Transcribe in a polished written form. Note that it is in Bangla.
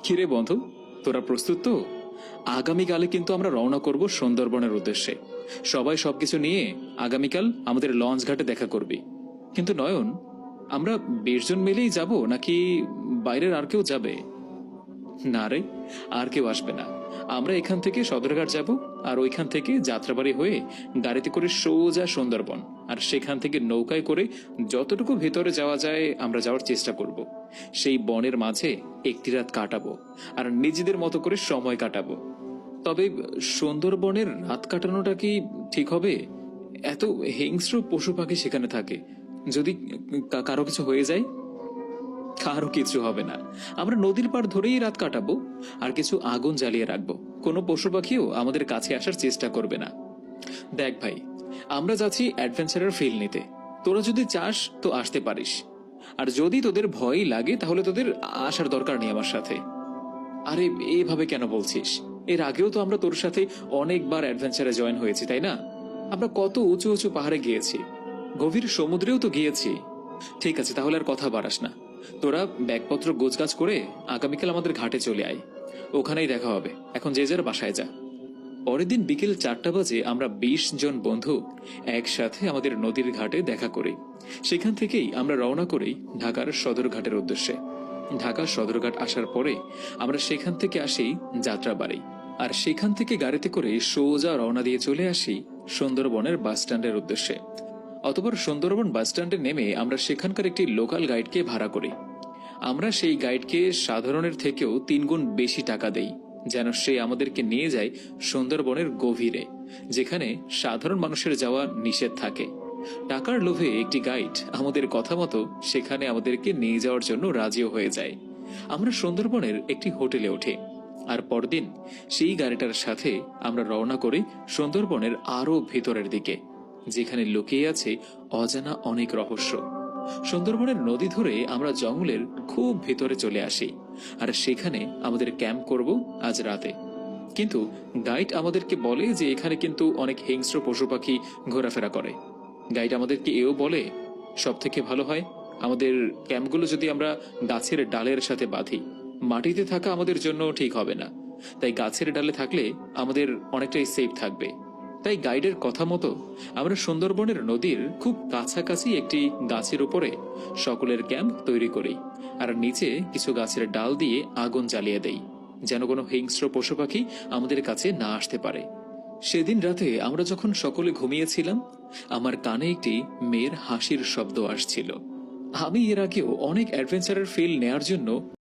কিরে বন্ধু, তোরা প্রস্তুত তো? আগামীকালে কিন্তু আমরা রওনা করব সুন্দরবনের উদ্দেশ্যে। সবাই সবকিছু নিয়ে আগামীকাল আমাদের লঞ্চ ঘাটে দেখা করবি। কিন্তু নয়ন, আমরা 20 জন মিলেই যাব নাকি বাইরের আর কেউ যাবে? না রে, আর কেউ আসবে না। আমরা এখান থেকে সদরঘাট যাব, আর ওইখান থেকে যাত্রাবাড়ি হয়ে গাড়িতে করে সোজা সুন্দরবন, আর সেখান থেকে নৌকায় করে যতটুকু ভেতরে যাওয়া যায় আমরা যাওয়ার চেষ্টা করব। সেই বনের মাঝে একটি রাত কাটাবো আর নিজেদের মতো করে সময় কাটাবো। তবে সুন্দরবনের রাত কাটানোটা কি ঠিক হবে? এত হিংস্র পশু পাখি সেখানে থাকে, যদি কারো কিছু হয়ে যায়? কারো কিছু হবে না। আমরা নদীর পাড় ধরেই রাত কাটাবো, আর কিছু আগুন জ্বালিয়ে রাখবো। কোনো পশু পাখিও আমাদের কাছে আসার চেষ্টা করবে না। দেখ ভাই, আমরা যাচ্ছি অ্যাডভেঞ্চারের ফিল নিতে। তোরা যদি চাস তো আসতে পারিস, আর যদি তোদের ভয়ই লাগে তাহলে তোদের আসার দরকার নেই আমার সাথে। আরে এভাবে কেন বলছিস? এর আগেও তো আমরা তোর সাথে অনেকবার অ্যাডভেঞ্চারে জয়েন হয়েছি, তাই না? আমরা কত উঁচু উঁচু পাহাড়ে গিয়েছি, গভীর সমুদ্রেও তো গিয়েছি। ঠিক আছে, তাহলে আর কথা বাড়াস না। তোরা ব্যাগপত্র গোছগাছ করে আগামীকাল আমাদের ঘাটে চলে আয়, ওখানেই দেখা হবে। এখন যে যার বাসায় যা। পরের দিন বিকেল 4টা বাজে আমরা 20 জন বন্ধু একসাথে আমাদের নদীর ঘাটে দেখা করি। সেখান থেকেই আমরা রওনা করি ঢাকার সদরঘাটের উদ্দেশ্যে। ঢাকা সদরঘাট আসার পরে আমরা সেখান থেকে আসি যাত্রাবাড়ি, আর সেখান থেকে গাড়িতে করে সোজা রওনা দিয়ে চলে আসি সুন্দরবনের বাস স্ট্যান্ডের উদ্দেশ্যে। অতঃপর সুন্দরবন বাস স্ট্যান্ডে নেমে আমরা সেখানকার একটি লোকাল গাইডকে ভাড়া করি। আমরা সেই গাইডকে সাধারণের থেকেও 3 গুণ বেশি টাকা দেই, যেন সে আমাদেরকে নিয়ে যায় সুন্দরবনের গভীরে, যেখানে সাধারণ মানুষের যাওয়া নিষেধ থাকে। টাকার লোভে একটি গাইড আমাদের কথা মতো সেখানে আমাদেরকে নিয়ে যাওয়ার জন্য রাজিও হয়ে যায়। আমরা সুন্দরবনের একটি হোটেলে উঠি, আর পরদিন সেই গাড়িটার সাথে আমরা রওনা করি সুন্দরবনের আরো ভেতরের দিকে, যেখানে লুকিয়ে আছে অজানা অনেক রহস্য। সুন্দরবনের নদী ধরে আমরা জঙ্গলের খুব ভেতরে চলে আসি, আর সেখানে আমাদের ক্যাম্প করব আজ রাতে। কিন্তু গাইড আমাদেরকে বলে যে এখানে কিন্তু অনেক হিংস্র পশু পাখি ঘোরাফেরা করে। গাইড আমাদেরকে এও বলে সব থেকে ভালো হয় আমাদের ক্যাম্পগুলো যদি আমরা গাছের ডালের সাথে বাঁধি। মাটিতে থাকা আমাদের জন্য ঠিক হবে না, তাই গাছের ডালে থাকলে আমাদের অনেকটাই সেফ থাকবে। তাই গাইডের কথা মতো আমরা সুন্দরবনের নদীর খুব কাছাকাছি একটি গাছের উপরে সকলের ক্যাম্প তৈরি করি, আর নিচে কিছু গাছের ডাল দিয়ে আগুন জ্বালিয়ে দেই, যেন কোনো হিংস্র পশু পাখি আমাদের কাছে না আসতে পারে। সেদিন রাতে আমরা যখন সকলে ঘুমিয়েছিলাম, আমার কানে একটি মেয়ের হাসির শব্দ আসছিল। আমি এর আগেও অনেক অ্যাডভেঞ্চারের ফিল নেয়ার জন্য